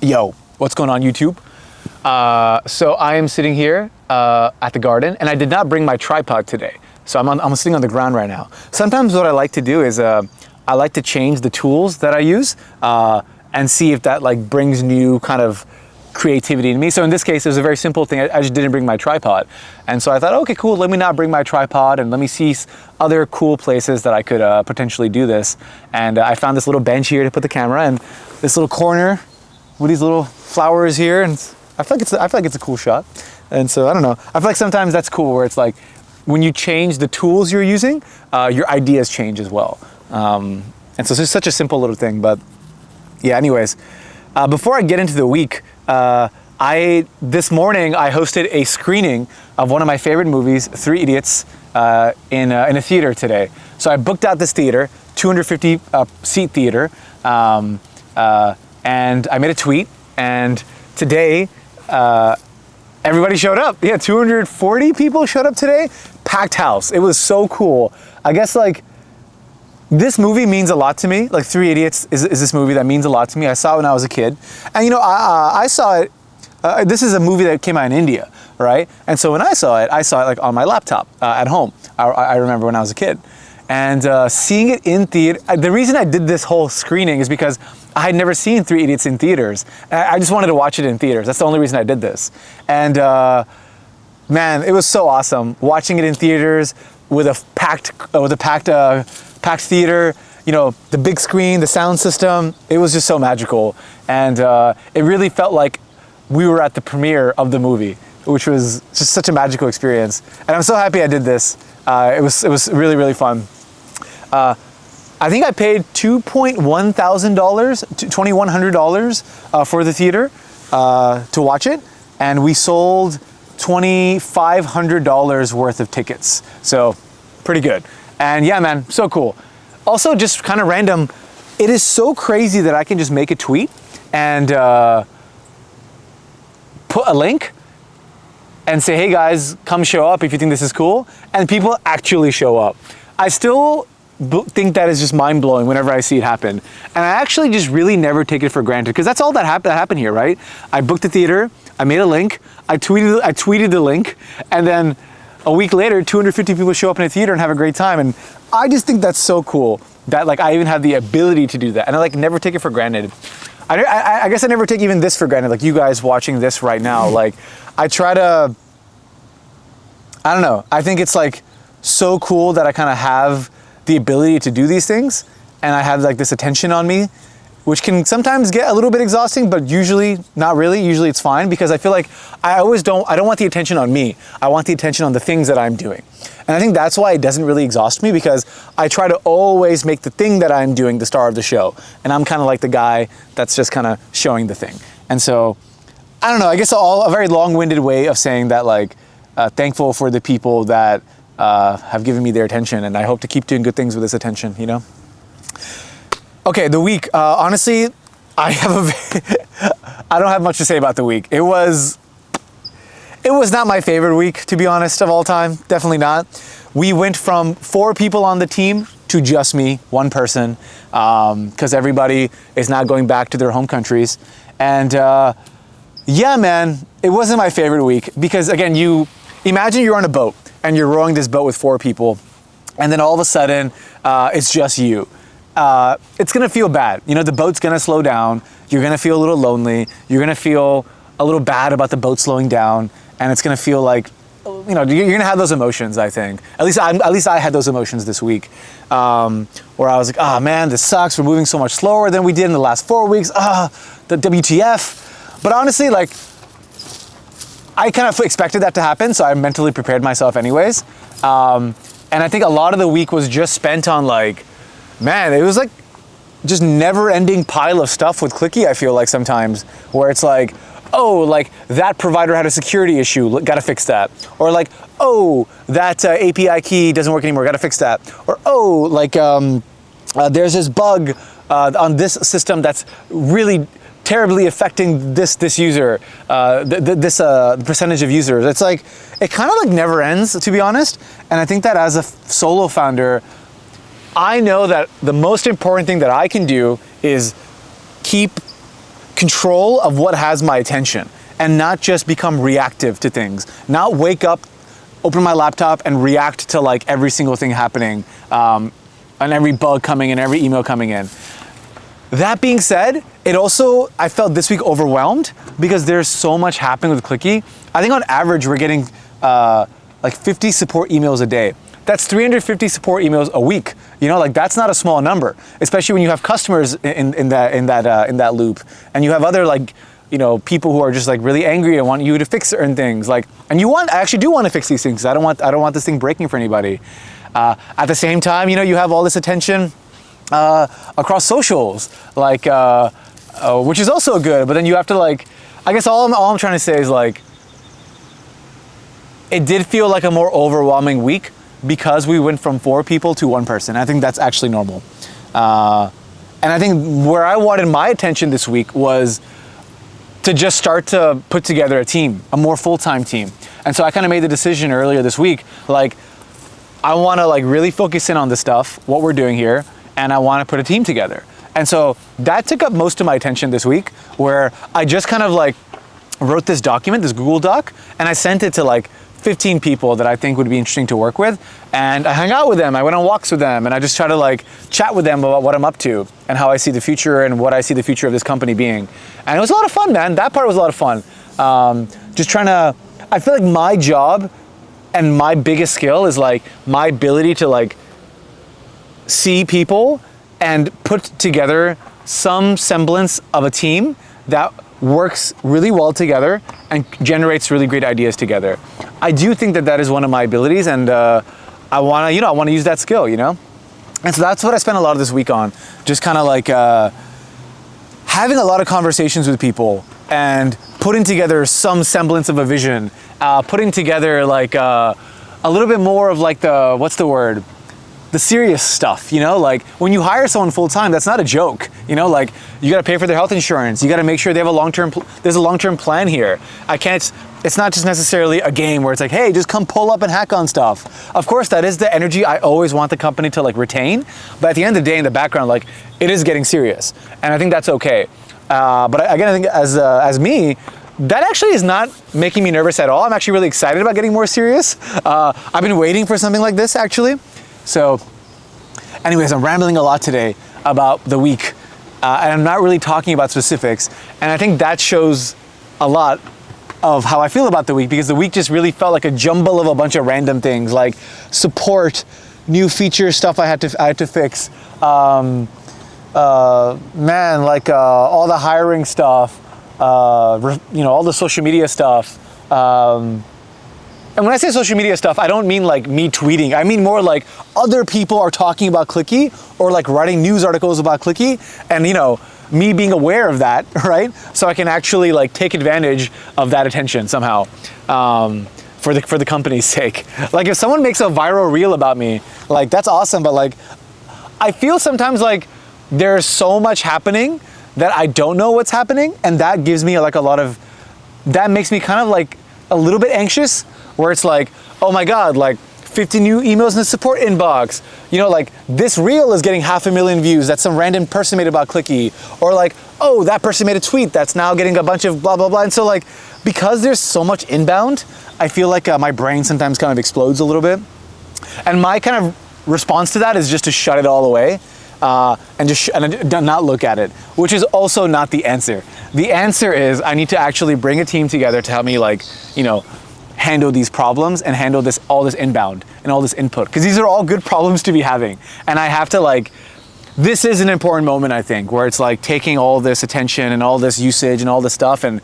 Yo, what's going on YouTube? So I am sitting here at the garden, and I did not bring my tripod today. So I'm sitting on the ground right now. Sometimes what I like to do is I like to change the tools that I use and see if that like brings new kind of creativity to me. So in this case, it was a very simple thing. I just didn't bring my tripod. And so I thought, okay, cool, let me not bring my tripod and let me see other cool places that I could potentially do this. And I found this little bench here to put the camera and this little corner with these little flowers here. And I feel like it's a cool shot. And so I don't know. I feel like sometimes that's cool where it's like when you change the tools you're using, your ideas change as well. And so it's just such a simple little thing. But yeah, anyways, before I get into the week, this morning I hosted a screening of one of my favorite movies, Three Idiots, in a theater today. So I booked out this theater, 250 seat theater, and I made a tweet. And today, everybody showed up. Yeah, 240 people showed up today. Packed house. It was so cool. I guess like this movie means a lot to me. Like Three Idiots is this movie that means a lot to me. I saw it when I was a kid. And you know, I saw it, this is a movie that came out in India, right? And so when I saw it like on my laptop at home. I remember when I was a kid. And seeing it in theater, the reason I did this whole screening is because I had never seen Three Idiots in theaters. I just wanted to watch it in theaters. That's the only reason I did this. And man, it was so awesome watching it in theaters with a packed theater, you know, the big screen, the sound system. It was just so magical. And it really felt like we were at the premiere of the movie, which was just such a magical experience. And I'm so happy I did this. It was really, really fun. I think I paid $2,100 for the theater to watch it, and we sold $2,500 worth of tickets. So pretty good. And yeah, man, so cool. Also, just kind of random. It is so crazy that I can just make a tweet and put a link and say, hey guys, come show up if you think this is cool. And people actually show up. I still think that is just mind-blowing whenever I see it happen. And I actually just really never take it for granted because that's all that happened here, right? I booked the theater, I made a link, I tweeted the link, and then a week later, 250 people show up in a theater and have a great time. And I just think that's so cool that like I even have the ability to do that. And I like never take it for granted. I guess I never take even this for granted, like you guys watching this right now. Like I try to, I don't know, I think it's like so cool that I kind of have the ability to do these things and I have like this attention on me, which can sometimes get a little bit exhausting, but usually not really. Usually it's fine because I feel like I don't want the attention on me. I want the attention on the things that I'm doing. And I think that's why it doesn't really exhaust me because I try to always make the thing that I'm doing the star of the show. And I'm kind of like the guy that's just kind of showing the thing. And so, I don't know, I guess a very long-winded way of saying that like, thankful for the people that have given me their attention, and I hope to keep doing good things with this attention, you know? Okay, the week. Honestly, I don't have much to say about the week. It was not my favorite week, to be honest, of all time. Definitely not. We went from 4 people on the team to just me, one person, because everybody is now going back to their home countries. And yeah, man, it wasn't my favorite week because, again, imagine you're on a boat and you're rowing this boat with 4 people, and then all of a sudden, it's just you. It's gonna feel bad. You know, the boat's gonna slow down. You're gonna feel a little lonely. You're gonna feel a little bad about the boat slowing down, and it's gonna feel like, you know, you're gonna have those emotions. I think. At least I had those emotions this week, where I was like, oh man, this sucks. We're moving so much slower than we did in the last 4 weeks. The WTF. But honestly, like, I kind of expected that to happen, so I mentally prepared myself anyways. And I think a lot of the week was just spent on like, man, it was like just never-ending pile of stuff with Clicky, I feel like sometimes, where it's like, oh, like that provider had a security issue, gotta fix that. Or like, oh, that API key doesn't work anymore, gotta fix that. Or oh, like there's this bug on this system that's really terribly affecting this user, this percentage of users. It's like, it kind of like never ends, to be honest. And I think that as a solo founder, I know that the most important thing that I can do is keep control of what has my attention and not just become reactive to things. Not wake up, open my laptop and react to like every single thing happening, and every bug coming in, every email coming in. That being said, I felt this week overwhelmed because there's so much happening with Clicky. I think on average, we're getting like 50 support emails a day. That's 350 support emails a week. You know, like that's not a small number, especially when you have customers in that loop, and you have other like, you know, people who are just like really angry and want you to fix certain things. Like, and I actually do want to fix these things. I don't want this thing breaking for anybody. At the same time, you know, you have all this attention across socials, like, which is also good. But then you have to like, I guess all I'm trying to say is like, it did feel like a more overwhelming week because we went from 4 people to 1 person. I think that's actually normal. And I think where I wanted my attention this week was to just start to put together a team, a more full-time team. And so I kind of made the decision earlier this week, like, I want to like really focus in on this stuff, what we're doing here, and I want to put a team together. And so that took up most of my attention this week, where I just kind of like wrote this document, this Google Doc, and I sent it to like 15 people that I think would be interesting to work with. And I hung out with them, I went on walks with them, and I just try to like chat with them about what I'm up to and how I see the future and what I see the future of this company being. And it was a lot of fun, man. That part was a lot of fun. Just trying to, I feel like my job and my biggest skill is like my ability to like see people and put together some semblance of a team that works really well together and generates really great ideas together. I do think that is one of my abilities, and I want to use that skill, you know? And so that's what I spent a lot of this week on, just kind of like having a lot of conversations with people and putting together some semblance of a vision, putting together like a little bit more of like the serious stuff, you know? Like when you hire someone full-time, that's not a joke, you know? Like you got to pay for their health insurance. You got to make sure they have there's a long-term plan here. It's not just necessarily a game where it's like, hey, just come pull up and hack on stuff. Of course, that is the energy I always want the company to like retain. But at the end of the day, in the background, like it is getting serious. And I think that's okay. But again, I think as me, that actually is not making me nervous at all. I'm actually really excited about getting more serious. I've been waiting for something like this actually. So anyways, I'm rambling a lot today about the week, and I'm not really talking about specifics. And I think that shows a lot of how I feel about the week, because the week just really felt like a jumble of a bunch of random things, like support, new feature stuff I had to fix, all the hiring stuff, all the social media stuff. And when I say social media stuff, I don't mean like me tweeting. I mean more like other people are talking about Clicky or like writing news articles about Clicky, and you know, me being aware of that, right? So I can actually like take advantage of that attention somehow, for the company's sake. Like if someone makes a viral reel about me, like that's awesome, but like I feel sometimes like there's so much happening that I don't know what's happening, and that gives me like that makes me kind of like a little bit anxious, where it's like, oh my God, like 50 new emails in the support inbox. You know, like this reel is getting 500,000 views that some random person made about Clicky. Or like, oh, that person made a tweet that's now getting a bunch of blah, blah, blah. And so like, because there's so much inbound, I feel like my brain sometimes kind of explodes a little bit. And my kind of response to that is just to shut it all away. And not look at it, which is also not the answer. The answer is I need to actually bring a team together to help me like, you know, handle these problems and handle all this inbound and all this input, because these are all good problems to be having. And I have to like, this is an important moment, I think, where it's like taking all this attention and all this usage and all this stuff and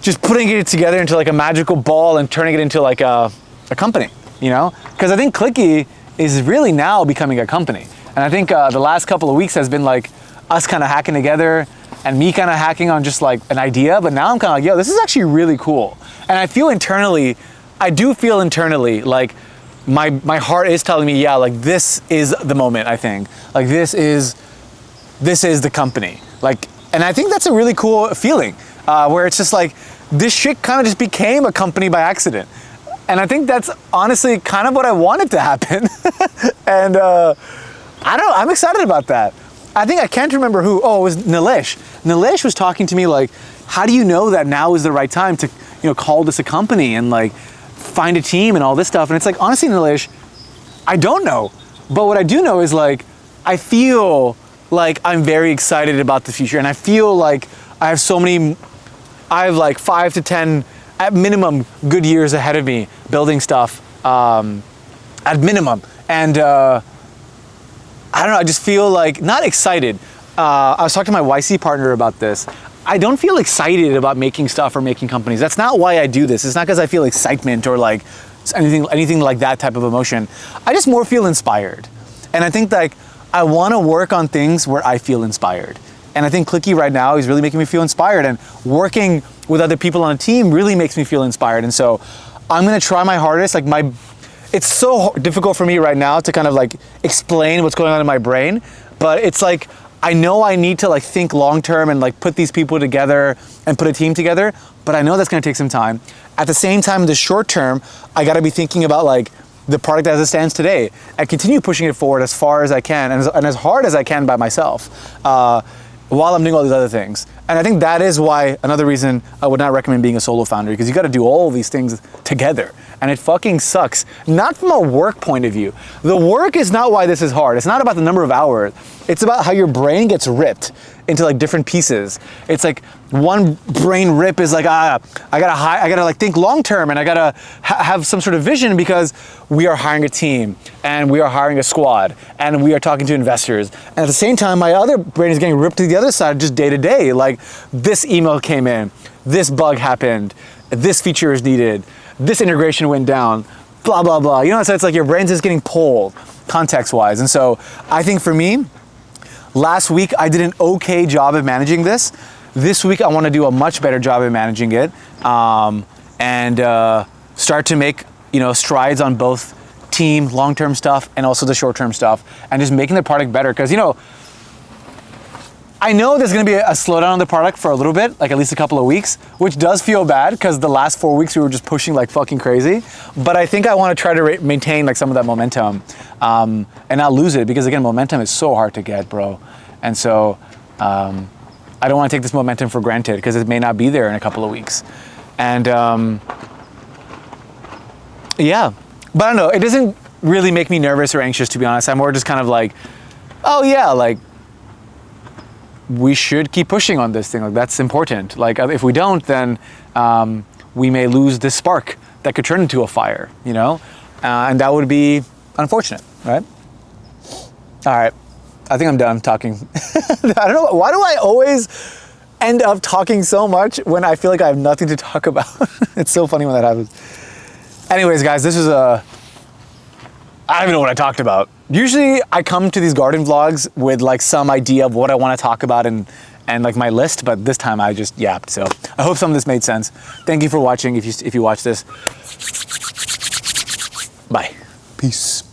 just putting it together into like a magical ball and turning it into like a company, you know? Because I think Clicky is really now becoming a company. And I think the last couple of weeks has been like us kind of hacking together and me kind of hacking on just like an idea. But now I'm kind of like, yo, this is actually really cool. And I do feel internally like my heart is telling me, yeah, like this is the moment, I think. Like this is the company. Like, and I think that's a really cool feeling, where it's just like, this shit kind of just became a company by accident. And I think that's honestly kind of what I wanted to happen. And I'm excited about that. I think I can't remember who. Oh, it was Nilesh. Nilesh was talking to me like, how do you know that now is the right time to, call this a company and like find a team and all this stuff? And it's like, honestly, Nilesh, I don't know. But what I do know is like, I feel like I'm very excited about the future, and I feel like I have like 5 to 10 at minimum good years ahead of me building stuff at minimum. And I don't know, I just feel like not excited. I was talking to my YC partner about this. I don't feel excited about making stuff or making companies. That's not why I do this. It's not because I feel excitement or like anything like that type of emotion. I just more feel inspired. And I think like I want to work on things where I feel inspired. And I think Clicky right now is really making me feel inspired, and working with other people on a team really makes me feel inspired. And so I'm going to try my hardest. Like it's so difficult for me right now to kind of like explain what's going on in my brain, but it's like, I know I need to like think long-term and like put these people together and put a team together, but I know that's going to take some time. At the same time, in the short term, I got to be thinking about like the product as it stands today and continue pushing it forward as far as I can and as hard as I can by myself while I'm doing all these other things. And I think that is why, another reason I would not recommend being a solo founder, because you got to do all these things together. And it fucking sucks. Not from a work point of view. The work is not why this is hard. It's not about the number of hours. It's about how your brain gets ripped into like different pieces. It's like one brain rip is like, I gotta like think long term, and I gotta have some sort of vision because we are hiring a team and we are hiring a squad and we are talking to investors. And at the same time, my other brain is getting ripped to the other side just day to day. Like this email came in, this bug happened, this feature is needed, this integration went down, blah, blah, blah. So it's like your brain's just getting pulled context-wise. And so I think for me, last week I did an okay job of managing this. This week I want to do a much better job of managing it and start to make, strides on both team, long-term stuff and also the short-term stuff, and just making the product better. Because, I know there's going to be a slowdown on the product for a little bit, like at least a couple of weeks, which does feel bad because the last 4 weeks we were just pushing like fucking crazy. But I think I want to try to maintain like some of that momentum and not lose it, because again, momentum is so hard to get, bro. And so I don't want to take this momentum for granted because it may not be there in a couple of weeks. And yeah, but I don't know. It doesn't really make me nervous or anxious, to be honest. I'm more just kind of like, oh yeah, like, we should keep pushing on this thing. Like that's important. Like if we don't, then we may lose this spark that could turn into a fire, and that would be unfortunate, right? All right, I think I'm done talking. I don't know, why do I always end up talking so much when I feel like I have nothing to talk about? It's so funny when that happens. Anyways, guys, this is I don't even know what I talked about. Usually I come to these garden vlogs with like some idea of what I want to talk about and like my list, but this time I just yapped. So I hope some of this made sense. Thank you for watching if you watch this. Bye. Peace.